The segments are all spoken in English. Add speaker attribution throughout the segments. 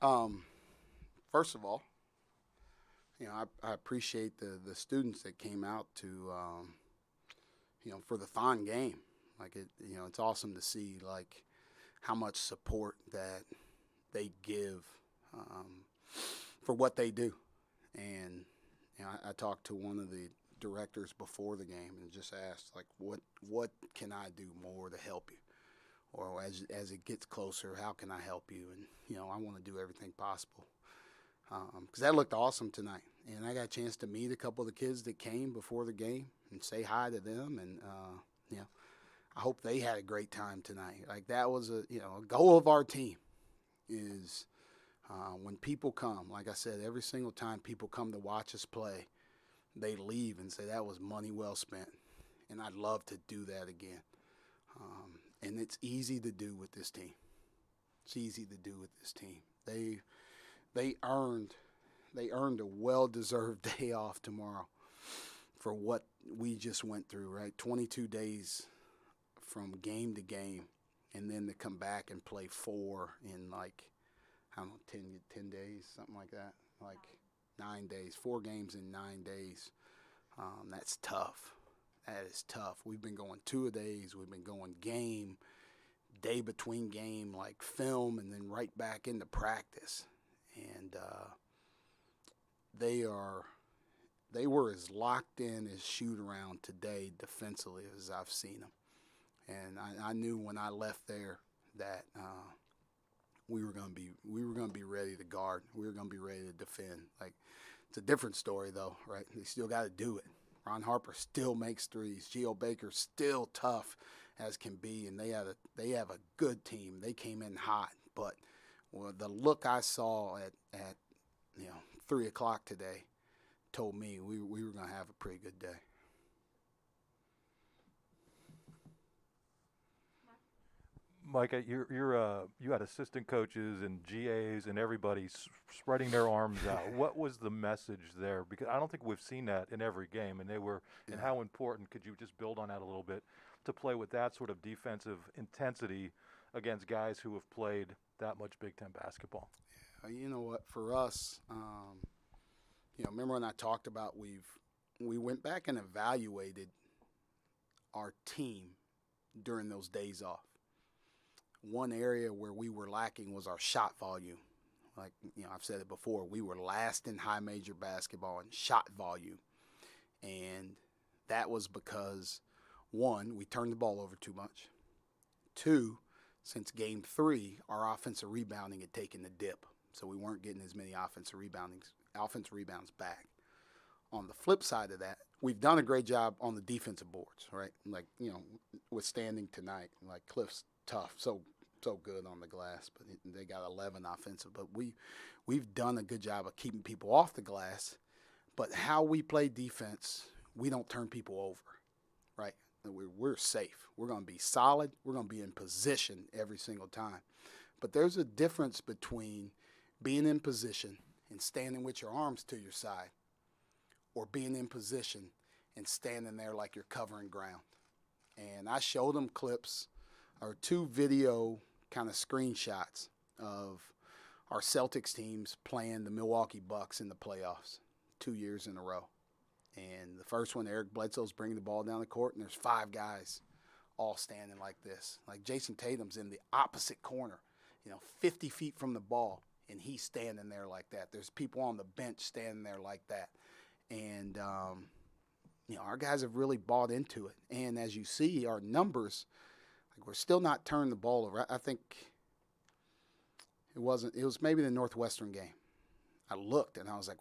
Speaker 1: Um, First of all, I appreciate the students that came out to, for the fun game. Like it's awesome to see like how much support that they give um, for what they do. And I talked to one of the directors before the game and just asked like, what can I do more to help you? Or as it gets closer, how can I help you? And I want to do everything possible because that looked awesome tonight. And I got a chance to meet a couple of the kids that came before the game and say hi to them. And I hope they had a great time tonight. Like that was a goal of our team is when people come. Like I said, every single time people come to watch us play, they leave and say that was money well spent. And I'd love to do that again. And it's easy to do with this team. It's easy to do with this team. They earned a well-deserved day off tomorrow for what we just went through, right? 22 days from game to game, and then to come back and play 4 in like, I don't know, 10 days, something like that, like 9 days, 4 games in 9 days. That's tough. That is tough. We've been going 2-a-days. We've been going game, day between game, like film, and then right back into practice. And they were as locked in as shoot around today defensively as I've seen them. And I knew when I left there that we were going to be ready to guard. We were going to be ready to defend. Like it's a different story though, right? They still got to do it. Ron Harper still makes threes. Geo Baker's still tough as can be, and they have a good team. They came in hot, but the look I saw at 3 o'clock today told me we were going to have a pretty good day.
Speaker 2: Micah, you had assistant coaches and GAs and everybody spreading their arms out. What was the message there? Because I don't think we've seen that in every game, and and how important could you just build on that a little bit to play with that sort of defensive intensity against guys who have played that much Big Ten basketball?
Speaker 1: You know what? For us, remember when I talked about we went back and evaluated our team during those days off. One area where we were lacking was our shot volume. Like, I've said it before, we were last in high major basketball in shot volume. And that was because, 1, we turned the ball over too much. 2, since game 3, our offensive rebounding had taken a dip. So we weren't getting as many offensive rebounds back. On the flip side of that, we've done a great job on the defensive boards, right? Like, withstanding tonight. Like Cliff's tough, so good on the glass, but they got 11 offensive. But we've done a good job of keeping people off the glass. But how we play defense, we don't turn people over, right? We're safe. We're going to be solid. We're going to be in position every single time. But there's a difference between being in position and standing with your arms to your side or being in position and standing there like you're covering ground. And I showed them clips or 2 video kind of screenshots of our Celtics teams playing the Milwaukee Bucks in the playoffs 2 years in a row. And the first one, Eric Bledsoe's bringing the ball down the court, and there's 5 guys all standing like this. Like Jason Tatum's in the opposite corner, 50 feet from the ball, and he's standing there like that. There's people on the bench standing there like that. And, our guys have really bought into it. And as you see, our numbers – we're still not turning the ball over. I think it was maybe the Northwestern game. I looked and I was like,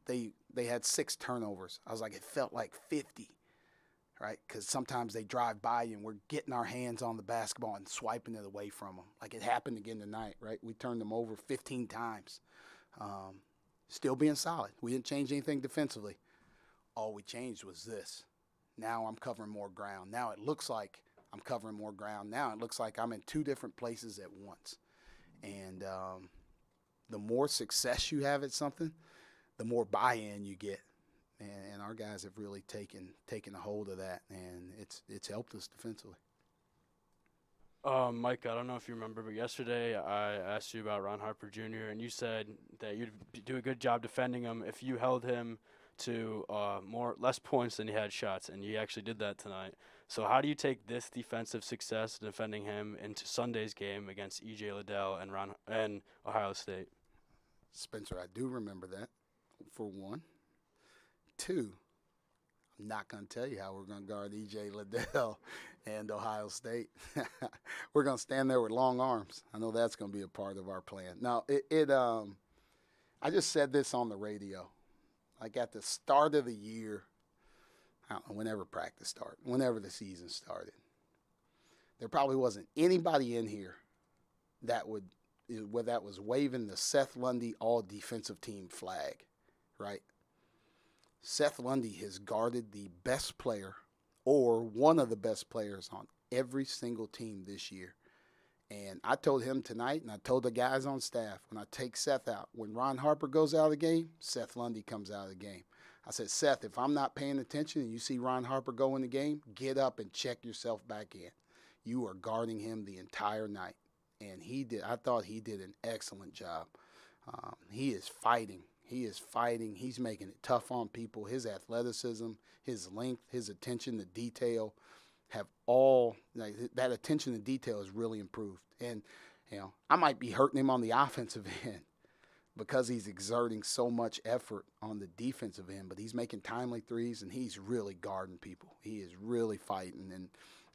Speaker 1: they had 6 turnovers. I was like, it felt like 50, right? Because sometimes they drive by you and we're getting our hands on the basketball and swiping it away from them. Like it happened again tonight, right? We turned them over 15 times. Still being solid. We didn't change anything defensively. All we changed was this. Now I'm covering more ground. Now it looks like I'm covering more ground. Now it looks like I'm in 2 different places at once. And the more success you have at something, the more buy-in you get. And our guys have really taken a hold of that, and it's helped us defensively.
Speaker 3: Mike, I don't know if you remember, but yesterday I asked you about Ron Harper Jr. and you said that you'd do a good job defending him if you held him to less points than he had shots, and you actually did that tonight. So how do you take this defensive success defending him into Sunday's game against E.J. Liddell and Ohio State?
Speaker 1: Spencer, I do remember that, for one. Two, I'm not going to tell you how we're going to guard E.J. Liddell and Ohio State. We're going to stand there with long arms. I know that's going to be a part of our plan. Now, I just said this on the radio. Like at the start of the year, I don't know, whenever practice started, whenever the season started, there probably wasn't anybody in here that was waving the Seth Lundy all-defensive team flag, right? Seth Lundy has guarded the best player or one of the best players on every single team this year. And I told him tonight, and I told the guys on staff, when I take Seth out, when Ron Harper goes out of the game, Seth Lundy comes out of the game. I said, Seth, if I'm not paying attention and you see Ron Harper go in the game, get up and check yourself back in. You are guarding him the entire night. And he did. I thought he did an excellent job. He is fighting. He's making it tough on people. His athleticism, his length, his attention to detail have all that attention to detail has really improved. And I might be hurting him on the offensive end because he's exerting so much effort on the defensive end, but he's making timely threes and he's really guarding people. He is really fighting, and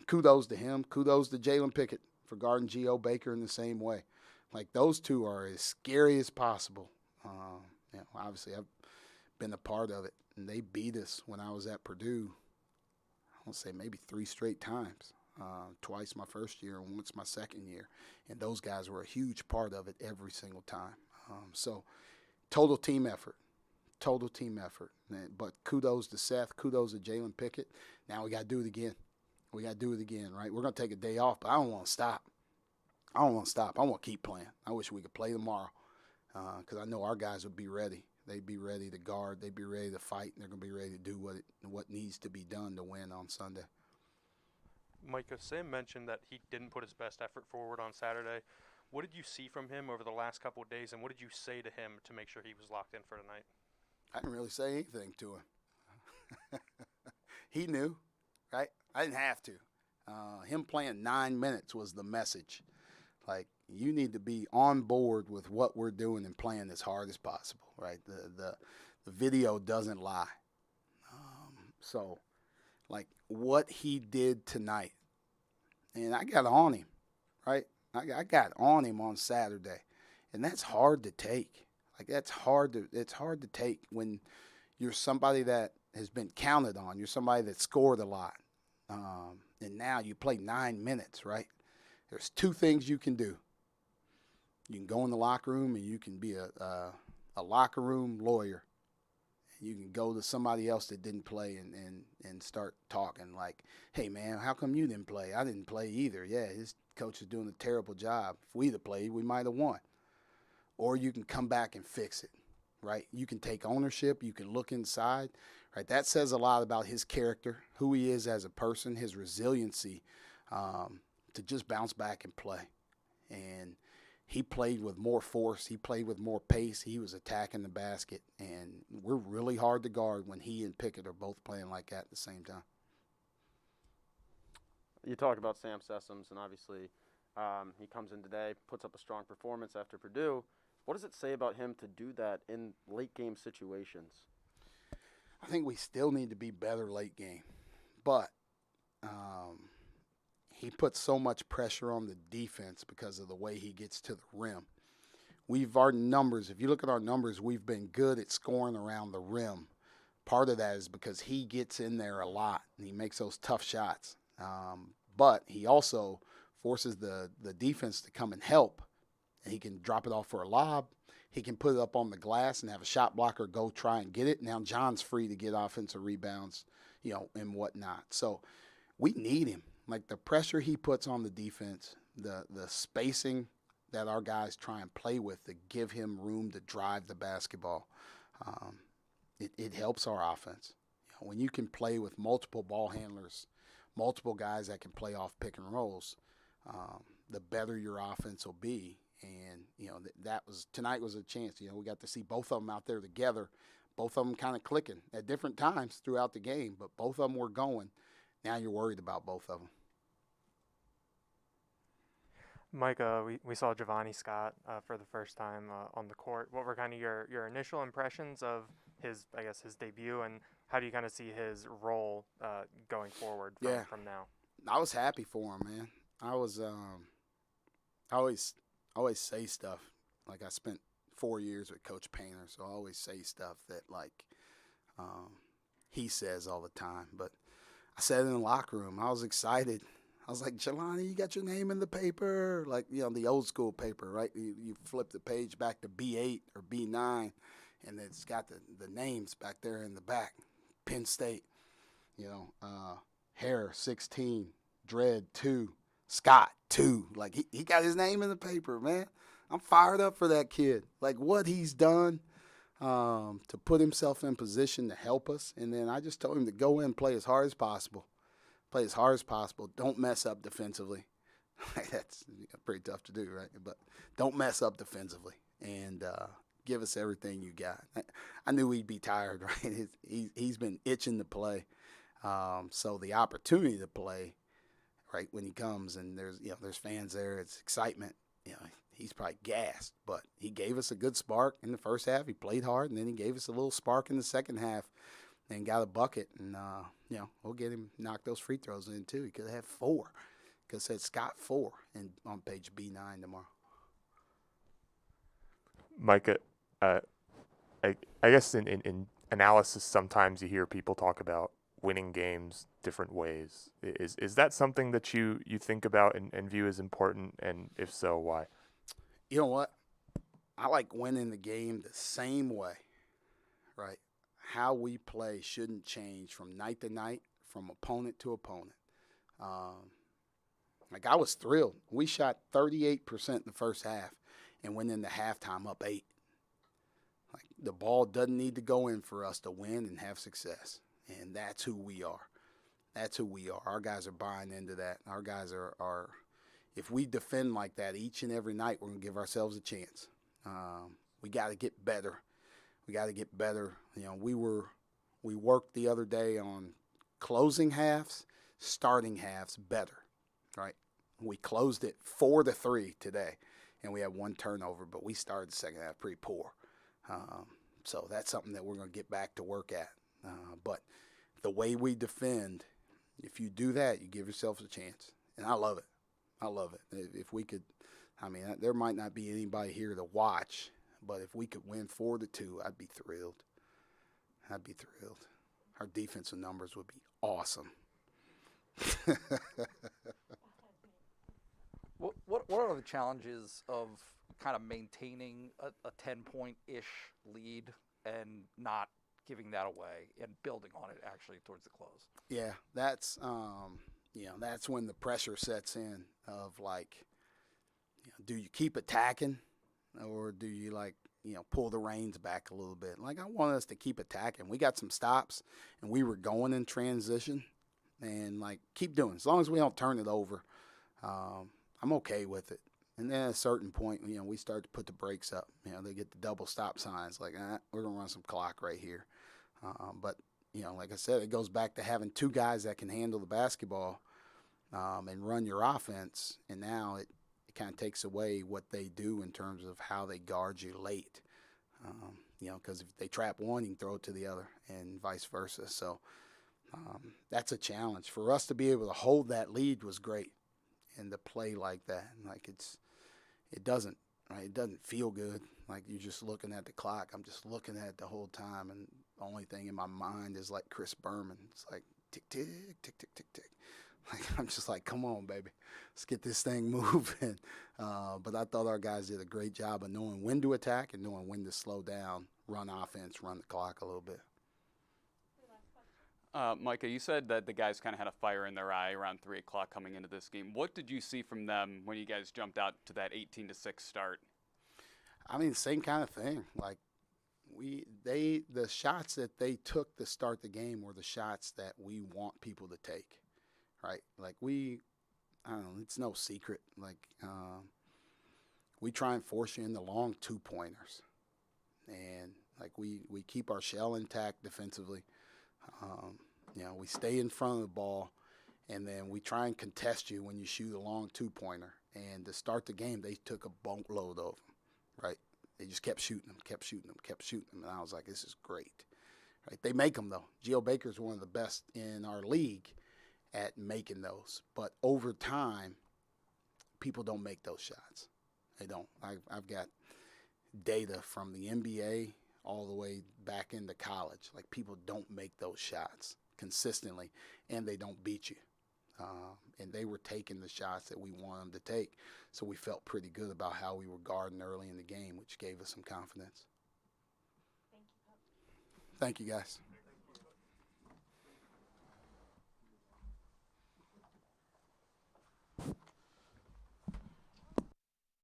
Speaker 1: kudos to him. Kudos to Jalen Pickett for guarding Geo Baker in the same way. Like, those two are as scary as possible. Obviously I've been a part of it, and they beat us when I was at Purdue. I'll say maybe 3 straight times, twice my first year and once my second year. And those guys were a huge part of it every single time. So total team effort. But kudos to Seth, kudos to Jalen Pickett. Now we got to do it again. Right? We're going to take a day off, but I don't want to stop. I want to keep playing. I wish we could play tomorrow because I know our guys would be ready. They'd be ready to guard. They'd be ready to fight. And they're going to be ready to do what needs to be done to win on Sunday.
Speaker 4: Micah, Sam mentioned that he didn't put his best effort forward on Saturday. What did you see from him over the last couple of days, and what did you say to him to make sure he was locked in for tonight?
Speaker 1: I didn't really say anything to him. He knew, right? I didn't have to. Him playing 9 minutes was the message. Like, you need to be on board with what we're doing and playing as hard as possible, right? The video doesn't lie. So, like, what he did tonight, and I got on him, right? I got on him on Saturday, and that's hard to take. Like, it's hard to take when you're somebody that has been counted on. You're somebody that scored a lot, and now you play 9 minutes, right? There's 2 things you can do. You can go in the locker room and you can be a locker room lawyer. You can go to somebody else that didn't play and start talking like, hey, man, how come you didn't play? I didn't play either. Yeah, his coach is doing a terrible job. If we'd have played, we might have won. Or you can come back and fix it, right? You can take ownership. You can look inside, right? That says a lot about his character, who he is as a person, his resiliency to just bounce back and play. And he played with more force. He played with more pace. He was attacking the basket. And we're really hard to guard when he and Pickett are both playing like that at the same time.
Speaker 5: You talk about Sam Sessoms, and obviously he comes in today, puts up a strong performance after Purdue. What does it say about him to do that in late-game situations?
Speaker 1: I think we still need to be better late game. But he puts so much pressure on the defense because of the way he gets to the rim. Our numbers, if you look at our numbers, we've been good at scoring around the rim. Part of that is because he gets in there a lot and he makes those tough shots. But he also forces the defense to come and help. And he can drop it off for a lob. He can put it up on the glass and have a shot blocker go try and get it. Now John's free to get offensive rebounds, and whatnot. So we need him. Like, the pressure he puts on the defense, the spacing that our guys try and play with to give him room to drive the basketball, it helps our offense. When you can play with multiple ball handlers, multiple guys that can play off pick and rolls, the better your offense will be. And, tonight was a chance. We got to see both of them out there together, both of them kind of clicking at different times throughout the game, but both of them were going. Now you're worried about both of them.
Speaker 6: Micah, we saw Giovanni Scott for the first time on the court. What were kind of your initial impressions of his debut, and how do you kind of see his role going forward from now?
Speaker 1: I was happy for him, man. I was I always say stuff. Like, I spent 4 years with Coach Painter, so I always say stuff that, he says all the time. But I said it in the locker room. I was excited. I was like, Jelani, you got your name in the paper? Like, the old school paper, right? You flip the page back to B8 or B9, and it's got the names back there in the back. Penn State, Hare, 16, Dredd, 2, Scott, 2. Like, he got his name in the paper, man. I'm fired up for that kid. Like, what he's done to put himself in position to help us. And then I just told him to go in and play as hard as possible. Play as hard as possible. Don't mess up defensively. That's pretty tough to do, right? But don't mess up defensively. And give us everything you got. I knew he'd be tired, right? He's been itching to play. So the opportunity to play, right, when he comes and there's fans there, it's excitement. He's probably gassed, but he gave us a good spark in the first half. He played hard, and then he gave us a little spark in the second half and got a bucket. And, we'll get him knock those free throws in, too. He could have had 4. Could have said Scott 4 on page B9 tomorrow.
Speaker 7: Micah, I guess in analysis sometimes you hear people talk about winning games different ways. Is that something that you think about and view as important, and if so, why?
Speaker 1: You know what? I like winning the game the same way, right? How we play shouldn't change from night to night, from opponent to opponent. I was thrilled. We shot 38% in the first half and went into halftime up 8. Like, the ball doesn't need to go in for us to win and have success, and that's who we are. That's who we are. Our guys are buying into that. Our guys are if we defend like that each and every night, we're going to give ourselves a chance. We got to get better. We got to get better. We worked the other day on closing halves, starting halves better, right? We closed it 4-3 today, and we had 1 turnover, but we started the second half pretty poor. So that's something that we're going to get back to work at. But the way we defend, if you do that, you give yourself a chance. And I love it. I love it. If we could, there might not be anybody here to watch, but if we could win 4-2, I'd be thrilled. Our defensive numbers would be awesome.
Speaker 8: What are the challenges of kind of maintaining a 10-point-ish lead and not giving that away and building on it actually towards the close?
Speaker 1: Yeah, that's that's when the pressure sets in of do you keep attacking or do you pull the reins back a little bit? I want us to keep attacking. We got some stops and we were going in transition and keep doing it. As long as we don't turn it over, I'm okay with it. And then at a certain point, we start to put the brakes up. They get the double stop signs we're going to run some clock right here. But, like I said, it goes back to having 2 guys that can handle the basketball and run your offense. And now it kind of takes away what they do in terms of how they guard you late. Because if they trap one, you can throw it to the other and vice versa. So that's a challenge. For us to be able to hold that lead was great. And to play like that, it doesn't feel good. You're just looking at the clock. I'm just looking at it the whole time, and the only thing in my mind is Chris Berman. It's tick, tick, tick, tick, tick, tick. I'm just come on, baby, let's get this thing moving. But I thought our guys did a great job of knowing when to attack and knowing when to slow down, run offense, run the clock a little bit.
Speaker 9: Micah, you said that the guys kind of had a fire in their eye around 3 o'clock coming into this game. What did you see from them when you guys jumped out to that 18-6 start?
Speaker 1: Same kind of thing. The shots that they took to start the game were the shots that we want people to take, right? I don't know, it's no secret. Like, we try and force you into long 2-pointers. And, like, we keep our shell intact defensively. You know, we stay in front of the ball, and then we try and contest you when you shoot a long 2-pointer. And to start the game, they took a boatload of them, right? They just kept shooting them. And I was like, this is great. Right? They make them, though. Geo Baker's one of the best in our league at making those. But over time, people don't make those shots. They don't. I've got data from the NBA all the way back into college. Like, people don't make those shots consistently, and they don't beat you. And they were taking the shots that we want them to take. So we felt pretty good about how we were guarding early in the game, which gave us some confidence. Thank you, guys.